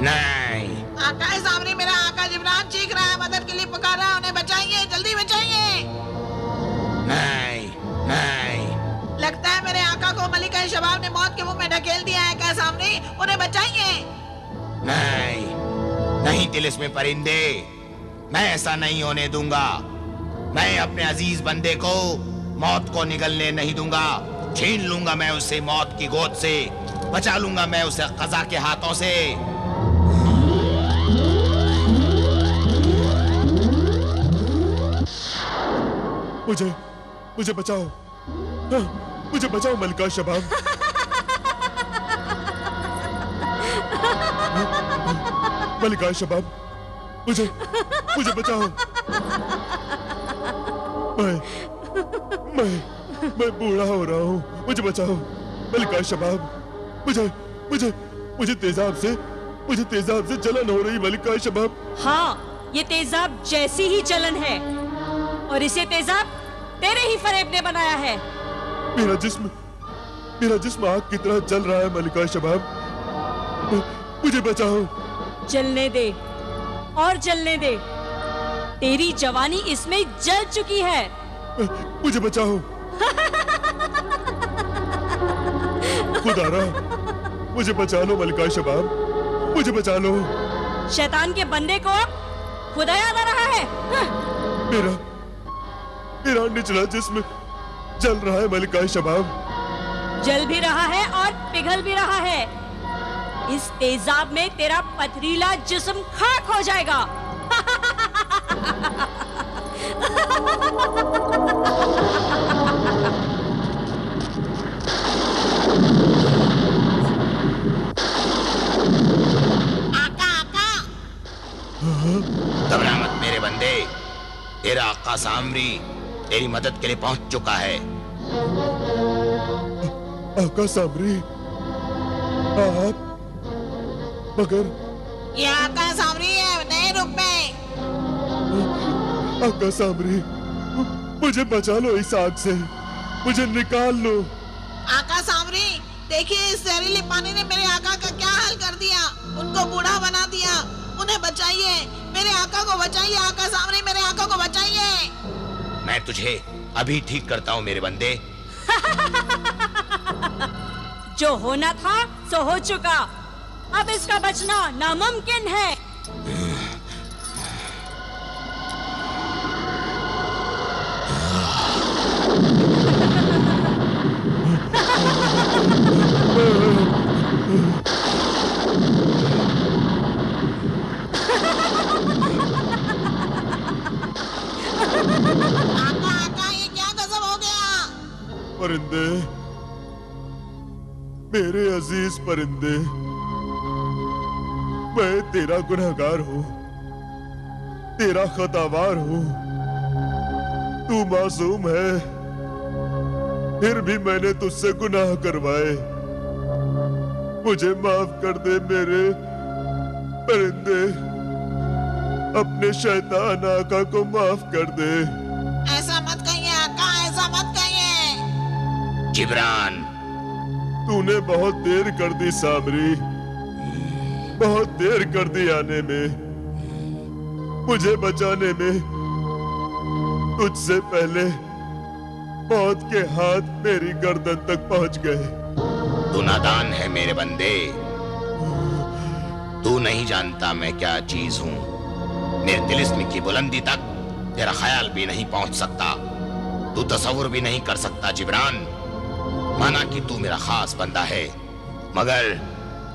नहीं। आका सामने मेरा आका जिब्रान चीख रहा है, मदद के लिए पुकार रहा है, उन्हें बचाइए, जल्दी बचाइए। नहीं नहीं। लगता है मेरे आका को मलिका शबाब ने मौत के मुंह में ढकेल दिया है। आका सामने, उन्हें बचाइए। नहीं नहीं तिलिस्मी परिंदे, मैं ऐसा नहीं होने दूंगा। मैं अपने अजीज बंदे को मौत को निगलने नहीं दूंगा। छीन लूंगा मैं उसे मौत की गोद से, बचा लूंगा मैं उसे कज़ा के हाथों से। मुझे बचाओ, मुझे बचाओ मलिका शबाब। मलिका शबाब, मुझे बचाओ। मैं बूढ़ा हो रहा हूँ, मुझे बचाओ मलिका शबाब। मुझे तेजाब से जलन हो रही मलिका शबाब। हाँ, ये तेजाब जैसी ही जलन है और इसे तेजाब तेरे ही फरेब ने बनाया है। मेरा जिस्म आग की तरह जल रहा है मलिका शबाब, मुझे बचाओ। जलने दे और जलने दे, तेरी जवानी इसमें जल चुकी है। मुझे बचाओ। खुदारा, मुझे बचा लो मलिका शबाब, मुझे बचा लो। शैतान के बंदे को खुदा याद आ रहा है। मेरा निचला जिस्म जल रहा है मलिका शबाब। जल भी रहा है और पिघल भी रहा है। इस तेजाब में तेरा पथरीला जिस्म खाक हो जाएगा। घबरा मत मेरे बंदे, तेरा आका सामरी तेरी मदद के लिए पहुंच चुका है। आका सामरी, आप? मगर ये आका सामरी है नए रूप में। आका सामरी, मुझे बचा लो इस आग से, मुझे निकाल लो। आका सामरी, देखिए इस जहरीले पानी ने मेरे आका का क्या हाल कर दिया। उनको बूढ़ा बना दिया। उन्हें बचाइए, मेरे आका को बचाइए। आका सामरी, मेरे आका को बचाइए। मैं तुझे अभी ठीक करता हूँ मेरे बंदे। जो होना था सो हो चुका, अब इसका बचना नामुमकिन है। आका, ये क्या गजब हो गया। परिंदे, मेरे अजीज परिंदे, मैं तेरा गुनहगार हूँ, तेरा खतावार हूँ। तू मासूम है, फिर भी मैंने तुझसे गुनाह करवाए। मुझे माफ कर दे मेरे परिंदे, अपने शैतान आका को माफ कर दे। ऐसा मत कहिए आका, ऐसा मत कहिए। जिब्रान, तूने बहुत देर कर दी सामरी, बहुत देर कर दी आने में, मुझे बचाने में। तुझसे पहले मौत के हाथ मेरी गर्दन तक पहुंच गए। तू नादान है मेरे बंदे, तू नहीं जानता मैं क्या चीज हूँ। मेरे तिलिस्म की बुलंदी तक तेरा ख्याल भी नहीं पहुंच सकता, तू तसव्वुर भी नहीं कर सकता जिब्रान। माना कि तू मेरा खास बंदा है, मगर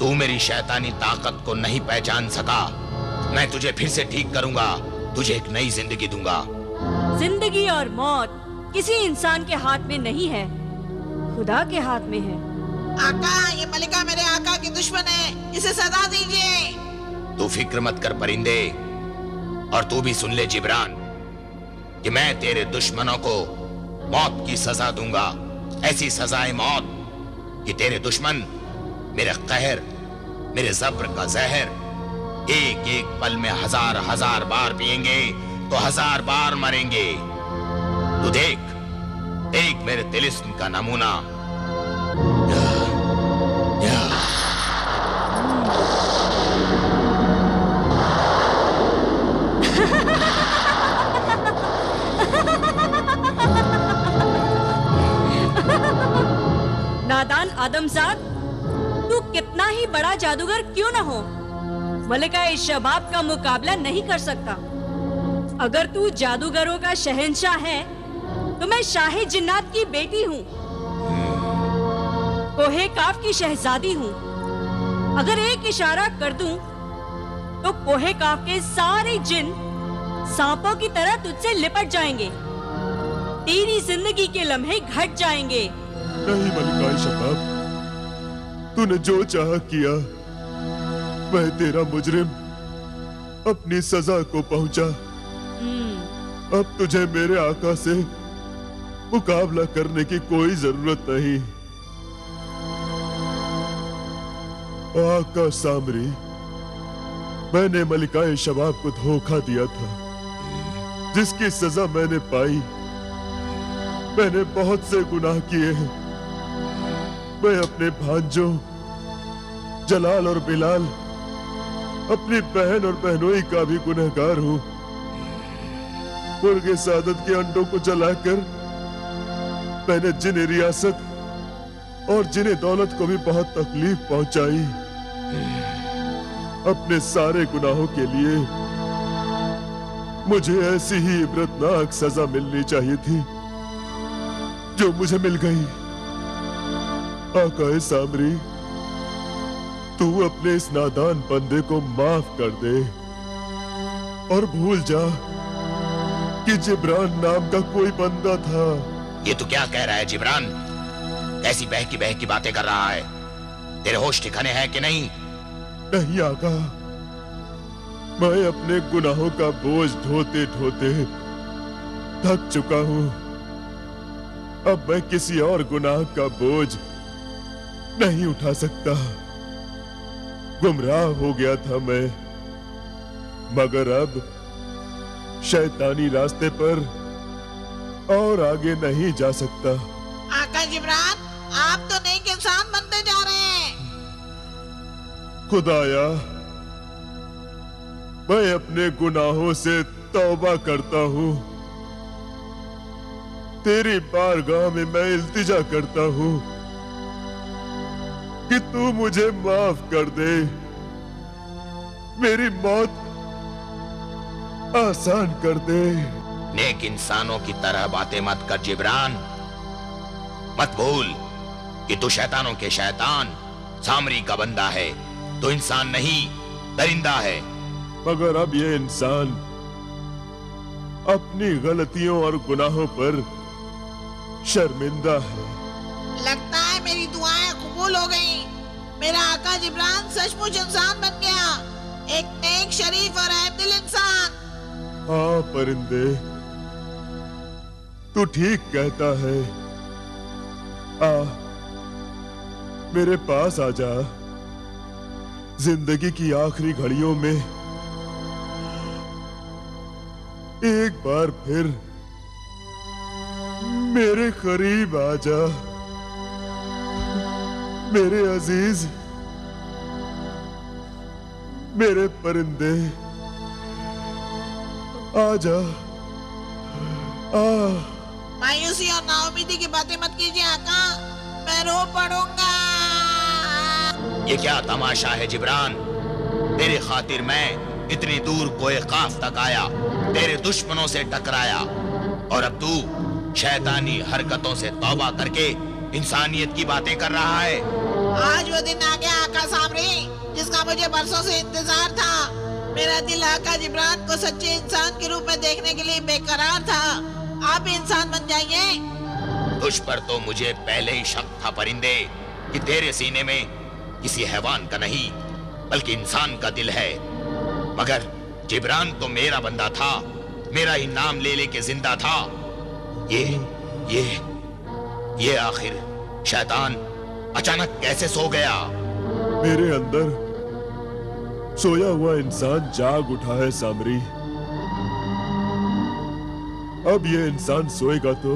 तू मेरी शैतानी ताकत को नहीं पहचान सका। मैं तुझे फिर से ठीक करूंगा, तुझे एक नई जिंदगी दूंगा। जिंदगी और मौत किसी इंसान के हाथ में नहीं है, खुदा के हाथ में है। आका, ये मलिका मेरे आका की दुश्मन है, इसे सजा दीजिए। तू फिक्र मत कर परिंदे, और तू भी सुन ले जिब्रान कि मैं तेरे दुश्मनों को मौत की सजा दूंगा। ऐसी सजाए मौत कि तेरे दुश्मन मेरे कहर, मेरे जब्र का जहर एक एक पल में हजार हजार बार पिएंगे तो हजार बार मरेंगे। तू देख मेरे तिलिस्म का नमूना। शहजाद, तू कितना ही बड़ा जादूगर क्यों न हो, मलिका शबाब का मुकाबला नहीं कर सकता। अगर तू जादूगरों का शहंशाह है तो मैं शाही जिन्नात की बेटी हूँ, कोहे काफ की शहजादी हूँ। अगर एक इशारा कर दूं तो कोहे काफ के सारे जिन सांपों की तरह तुझसे लिपट जाएंगे, तेरी जिंदगी के लम्हे घट जाएंगे। नहीं मलिका शबाब, तूने जो चाहा किया, वह तेरा मुजरिम अपनी सजा को पहुंचा। अब तुझे मेरे आका से मुकाबला करने की कोई जरूरत नहीं। आका सामरी, मैंने मलिका शबाब को धोखा दिया था, जिसकी सजा मैंने पाई। मैंने बहुत से गुनाह किए हैं। मैं अपने भांजों जलाल और बिलाल, अपनी बहन और बहनोई का भी गुनहगार हूं। मुर्गे सादत के अंडों को जलाकर मैंने जिन्हें रियासत और जिन्हें दौलत को भी बहुत तकलीफ पहुंचाई। अपने सारे गुनाहों के लिए मुझे ऐसी ही इबरतनाक सजा मिलनी चाहिए थी जो मुझे मिल गई। आका सामरी, तू अपने इस नादान बंदे को माफ कर दे और भूल जा कि जिब्रान नाम का कोई बंदा था। ये तू क्या कह रहा है जिब्रान? ऐसी बहकी बातें कर रहा है। तेरे होश ठिकाने हैं कि नहीं? नहीं आका, मैं अपने गुनाहों का बोझ ढोते ढोते थक चुका हूं। अब मैं किसी और गुनाह का बोझ नहीं उठा सकता। गुमराह हो गया था मैं, मगर अब शैतानी रास्ते पर और आगे नहीं जा सकता। आका जिब्रान, आप तो नेक इंसान बनते जा रहे हैं। खुदाया, मैं अपने गुनाहों से तौबा करता हूँ। तेरी बारगाह में मैं इल्तिजा करता हूँ कि तू मुझे माफ कर दे। मेरी मौत आसान कर दे। नेक इंसानों की तरह बातें मत कर जिब्रान। मत भूल कि तू शैतानों के शैतान सामरी का बंदा है। तो इंसान नहीं, दरिंदा है। मगर अब ये इंसान अपनी गलतियों और गुनाहों पर शर्मिंदा है। लगता है मेरी दुआएं कबूल हो गई। मेरा आका जिब्रान सचमुच इंसान बन गया, एक नेक, शरीफ और ऐदिल इंसान। हाँ परिंदे, तू ठीक कहता है। आ, मेरे पास आ जा। जिंदगी की आखिरी घड़ियों में एक बार फिर मेरे करीब आ जा, मेरे अजीज, मेरे परिंदे, आ जा। मायूसी और नाउमीदी की बातें मत कीजिए आका, मैं रो पड़ूंगा। ये क्या तमाशा है जिब्रान? तेरे खातिर मैं इतनी दूर कोए काफ तक आया, तेरे दुश्मनों से टकराया, और अब तू शैतानी हरकतों से तौबा करके इंसानियत की बातें कर रहा है। आज वो दिन आ गया आका सामरी, जिसका मुझे बरसों से इंतजार था। मेरा दिल आका जिब्रान को सच्चे इंसान के रूप में देखने के लिए बेकरार था। आप भी इंसान बन जाइए। तुझ पर तो मुझे पहले ही शक था परिंदे कि तेरे सीने में किसी हैवान का नहीं बल्कि इंसान का दिल है। मगर जिब्रान तो मेरा बंदा था, मेरा ही नाम ले लेके जिंदा था। ये आखिर शैतान अचानक कैसे सो गया? मेरे अंदर सोया हुआ इंसान जाग उठा है सामरी। अब ये इंसान सोएगा तो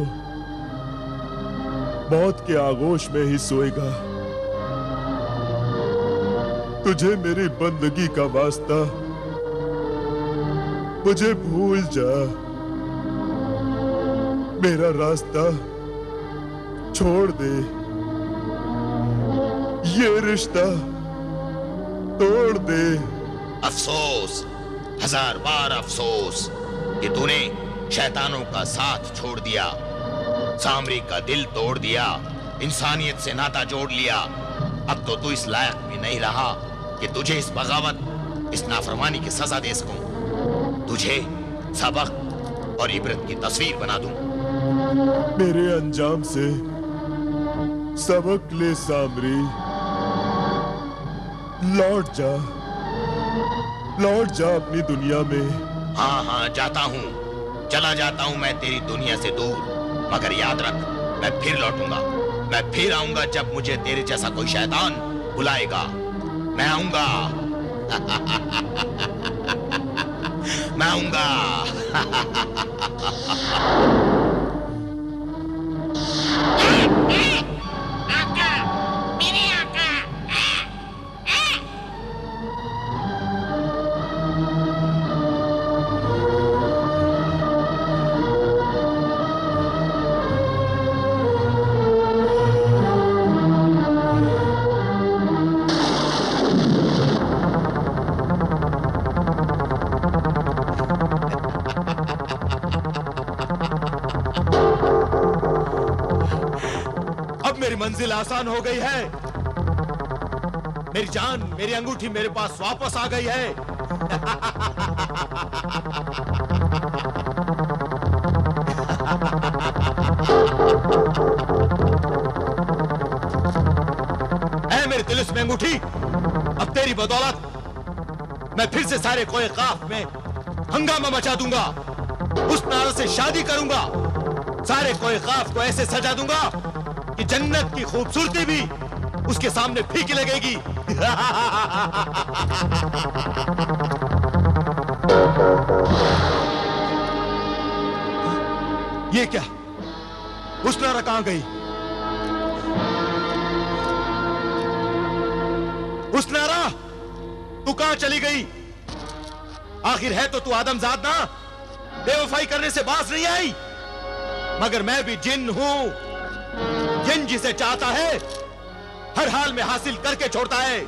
मौत के आगोश में ही सोएगा। तुझे मेरी बंदगी का वास्ता, मुझे भूल जा। मेरा रास्ता छोड़ दे। ये रिश्ता तोड़ दे। अफसोस, हजार बार अफसोस कि तूने शैतानों का साथ छोड़ दिया, सामरी का दिल तोड़ दिया, इंसानियत से नाता जोड़ लिया। अब तो तू इस लायक भी नहीं रहा कि तुझे इस बगावत, इस नाफरमानी की सजा दे सकूं। तुझे सबक और इबरत की तस्वीर बना दूं। मेरे अंजाम से सबक ले सामरी। लौट जा अपनी दुनिया में। हाँ हाँ, जाता हूँ, चला जाता हूँ मैं तेरी दुनिया से दूर, मगर याद रख, मैं फिर लौटूंगा। मैं फिर आऊंगा जब मुझे तेरे जैसा कोई शैतान बुलाएगा। मैं आऊंगा। मैं आऊंगा। आका, मेरे आका। मेरी मंजिल आसान हो गई है। मेरी जान, मेरी अंगूठी मेरे पास वापस आ गई है। ऐ मेरी तिलिस्म अंगूठी, अब तेरी बदौलत मैं फिर से सारे कोए काफ में हंगामा मचा दूंगा। उस नार से शादी करूंगा, सारे कोए काफ को ऐसे सजा दूंगा कि जन्नत की खूबसूरती भी उसके सामने फीकी लगेगी। ये क्या? हुस्नारा कहां गई? हुस्नारा, तू कहां चली गई? आखिर है तो तू आदमजाद ना? बेवफाई करने से बाज नहीं आई। मगर मैं भी जिन हूं। जिन जिसे चाहता है हर हाल में हासिल करके छोड़ता है।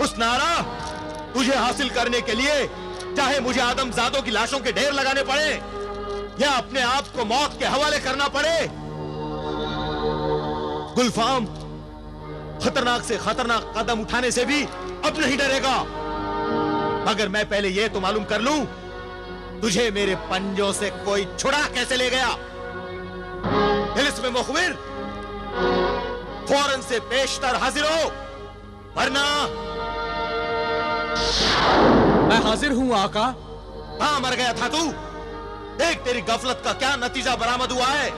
उस नारा, तुझे हासिल करने के लिए चाहे मुझे आदमजादों की लाशों के ढेर लगाने पड़े या अपने आप को मौत के हवाले करना पड़े। गुलफाम खतरनाक से खतरनाक कदम उठाने से भी अब नहीं डरेगा। मगर मैं पहले यह तो मालूम कर लूं, तुझे मेरे पंजों से कोई छुड़ा कैसे ले गया। तिलिस्म मुखबिर, फौरन से पेशतर हाजिर हो, वरना। मैं हाजिर हूं आका। कहां मर गया था तू? देख तेरी गफलत का क्या नतीजा बरामद हुआ है।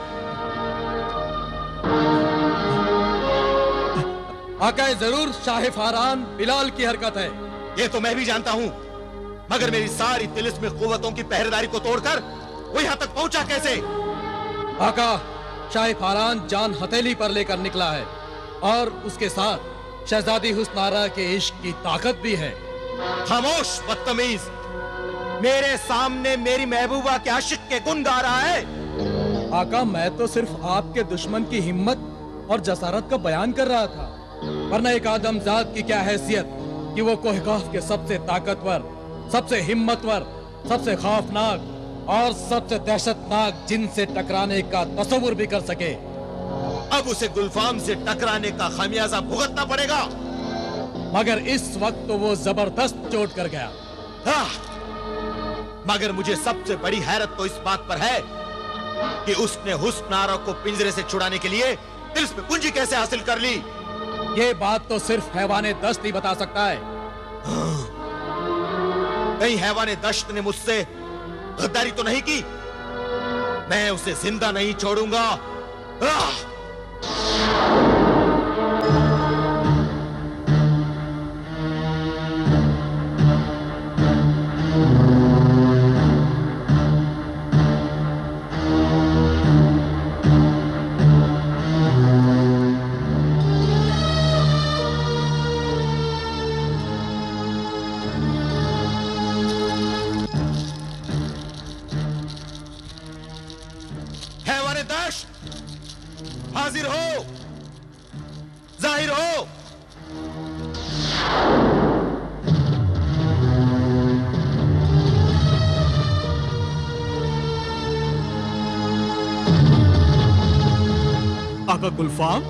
आका जरूर शाह फारान बिलाल की हरकत है। ये तो मैं भी जानता हूं, मगर मेरी सारी तिलिस्म कुव्वतों की पहरेदारी को तोड़कर वो यहां तक पहुंचा कैसे? आका, शाह फारान जान हथेली पर लेकर निकला है और उसके साथ शहजादी हुस्नारा के इश्क की ताकत भी है। खामोश बदतमीज, मेरे सामने मेरी महबूबा के आशिक के गुण गा रहा है। आका, मैं तो सिर्फ आपके दुश्मन की हिम्मत और जसारत का बयान कर रहा था, वरना एक आदमजाद की क्या हैसियत कि वो कोहकाफ के सबसे ताकतवर, सबसे हिम्मतवर, सबसे खौफनाक और सबसे दहशतनाक जिन से टकराने का तस्वुर भी कर सके। अब उसे गुलफाम से टकराने का खामियाजा भुगतना पड़ेगा। मगर इस वक्त तो वो जबरदस्त चोट कर गया। मगर मुझे सबसे बड़ी हैरत तो इस बात पर है कि उसने हुस्नारा को पिंजरे से छुड़ाने के लिए तिलिस्म कुंजी कैसे हासिल कर ली। ये बात तो सिर्फ हैवाने दस्त ही बता सकता है। कहीं हैवाने दश्त ने मुझसे गद्दारी तो नहीं की? मैं उसे जिंदा नहीं छोड़ूंगा। आका गुलफाम।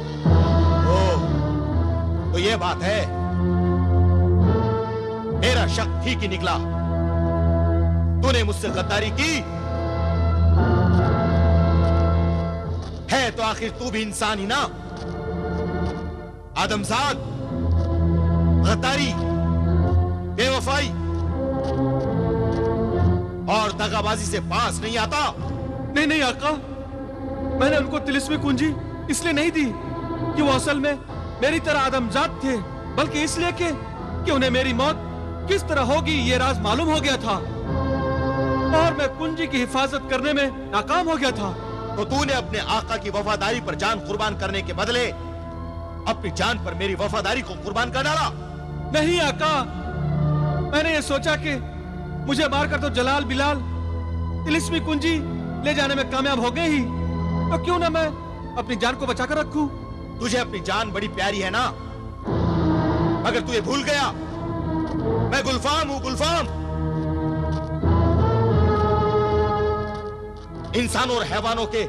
ओ, तो ये बात है। मेरा शक ठीक ही निकला। तूने मुझसे गद्दारी की है तो आखिर तू भी इंसान ही ना। आदमजाद, गद्दारी, बेवफाई और दगाबाजी से पास नहीं आता। नहीं नहीं आका, मैंने उनको तिलिस्मी कुंजी इसलिए नहीं दी कि वो असल में मेरी तरह आदमजाद थे, बल्कि इसलिए कि उन्हें मेरी मौत किस तरह होगी ये राज मालूम हो गया था और मैं कुंजी की हिफाजत करने में नाकाम हो गया था। तो तूने अपने आका की वफादारी पर जान कुर्बान करने के बदले अपनी जान पर मेरी वफादारी को कुर्बान कर डाला। नहीं आका, मैंने ये सोचा कि मुझे मारकर तो जलाल बिलाल तिलिस्मी कुंजी ले जाने में कामयाब हो गए ही, तो क्यों ना मैं अपनी जान को बचाकर रखूं। तुझे अपनी जान बड़ी प्यारी है ना, मगर तू ये भूल गया मैं गुलफाम हूं, गुलफाम। इंसानों और हैवानों के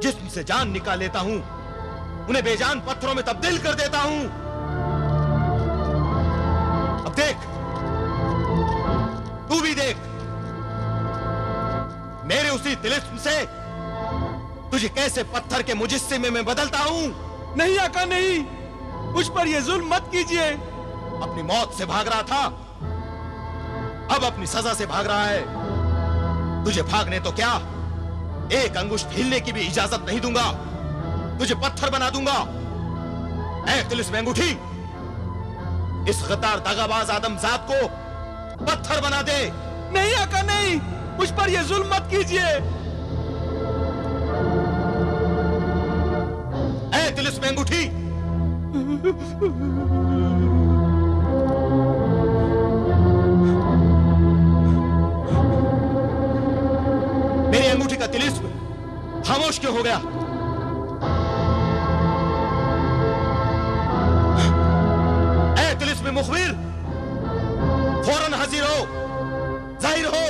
जिस्म से जान निकाल लेता हूं, उन्हें बेजान पत्थरों में तब्दील कर देता हूं। अब देख, तू भी देख, मेरे उसी तिलिस्म से तुझे कैसे पत्थर के मुजस्सिमे में बदलता हूं। नहीं आका नहीं, मुझ पर यह जुल्म मत कीजिए। अपनी मौत से भाग रहा था, अब अपनी सजा से भाग रहा है। तुझे भागने तो क्या, एक अंगुष्ठ हिलने की भी इजाजत नहीं दूंगा। तुझे पत्थर बना दूंगा। ऐ तिलिस्म अंगूठी, इस गद्दार दगाबाज आदमजाद को पत्थर बना दे। नहीं आका नहीं, मुझ पर यह जुल्म मत कीजिए। ऐ तिलिस्म अंगूठी, मेरी अंगूठी का तिलिस्म खामोश क्यों हो गया? ऐ तिलिस्म मुखबिर, फौरन हाजिर हो, जाहिर हो।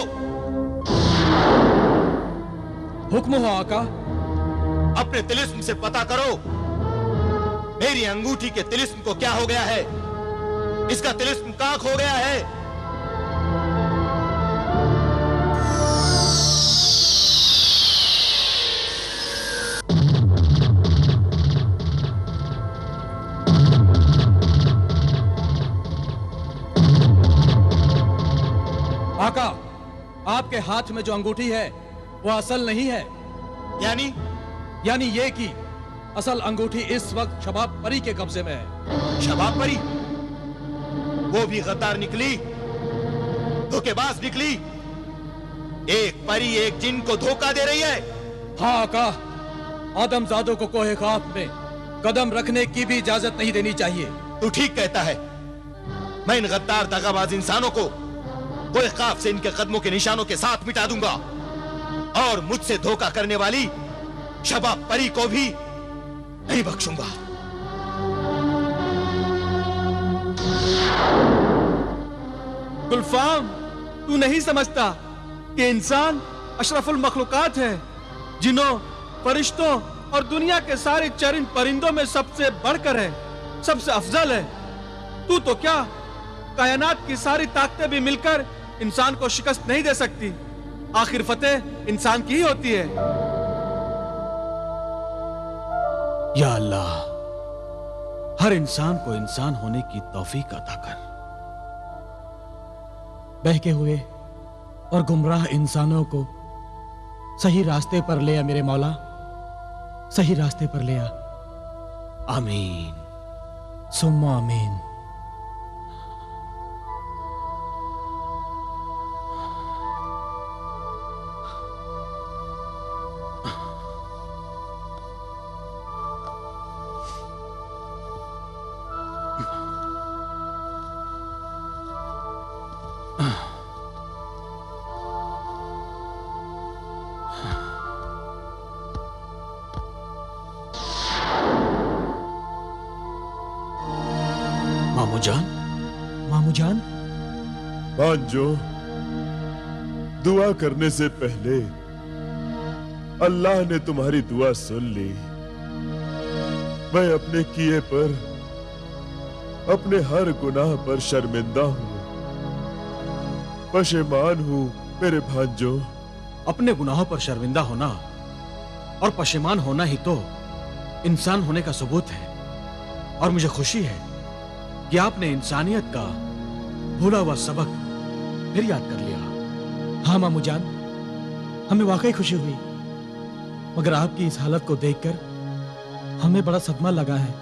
हुक्म हो आका। अपने तिलिस्म से पता करो मेरी अंगूठी के तिलिस्म को क्या हो गया है। इसका तिलिस्म कहां खो गया है? आका, आपके हाथ में जो अंगूठी है वो असल नहीं है। यानी ये कि असल अंगूठी इस वक्त शबाब परी के कब्जे में है। शबाब परी? वो भी गद्दार निकली, धोखेबाज निकली। एक परी एक जिन को धोखा दे रही है। हाँ आका, आदमजादों को कोहे खाफ में कदम रखने की भी इजाजत नहीं देनी चाहिए। तू ठीक कहता है। मैं इन गद्दार दगाबाज इंसानों को कोहे खाफ से इनके कदमों के निशानों के साथ मिटा दूंगा और मुझसे धोखा करने वाली शबाब परी को भी नहीं बख्शूंगा। गुलफाम, तू नहीं समझता कि इंसान अशरफुल मखलूकात है, जिन्हों, फरिश्तों और दुनिया के सारे चरिंद परिंदों में सबसे बढ़कर है, सबसे अफजल है। तू तो क्या, कायनात की सारी ताकतें भी मिलकर इंसान को शिकस्त नहीं दे सकती। आखिर फतेह इंसान की ही होती है। या अल्लाह, हर इंसान को इंसान होने की तौफीक अता कर। बहके हुए और गुमराह इंसानों को सही रास्ते पर ले आ मेरे मौला, सही रास्ते पर ले आ। आमीन सुम्मा आमीन। मामूजान, भांजो, दुआ करने से पहले अल्लाह ने तुम्हारी दुआ सुन ली। मैं अपने किए पर, अपने हर गुनाह पर शर्मिंदा हूँ, पशेमान हूँ मेरे भांजों। अपने गुनाहों पर शर्मिंदा होना और पशेमान होना ही तो इंसान होने का सबूत है। और मुझे खुशी है कि आपने इंसानियत का भूला हुआ सबक फिर याद कर लिया। हाँ मामू जान, हमें वाकई खुशी हुई, मगर आपकी इस हालत को देखकर हमें बड़ा सदमा लगा है।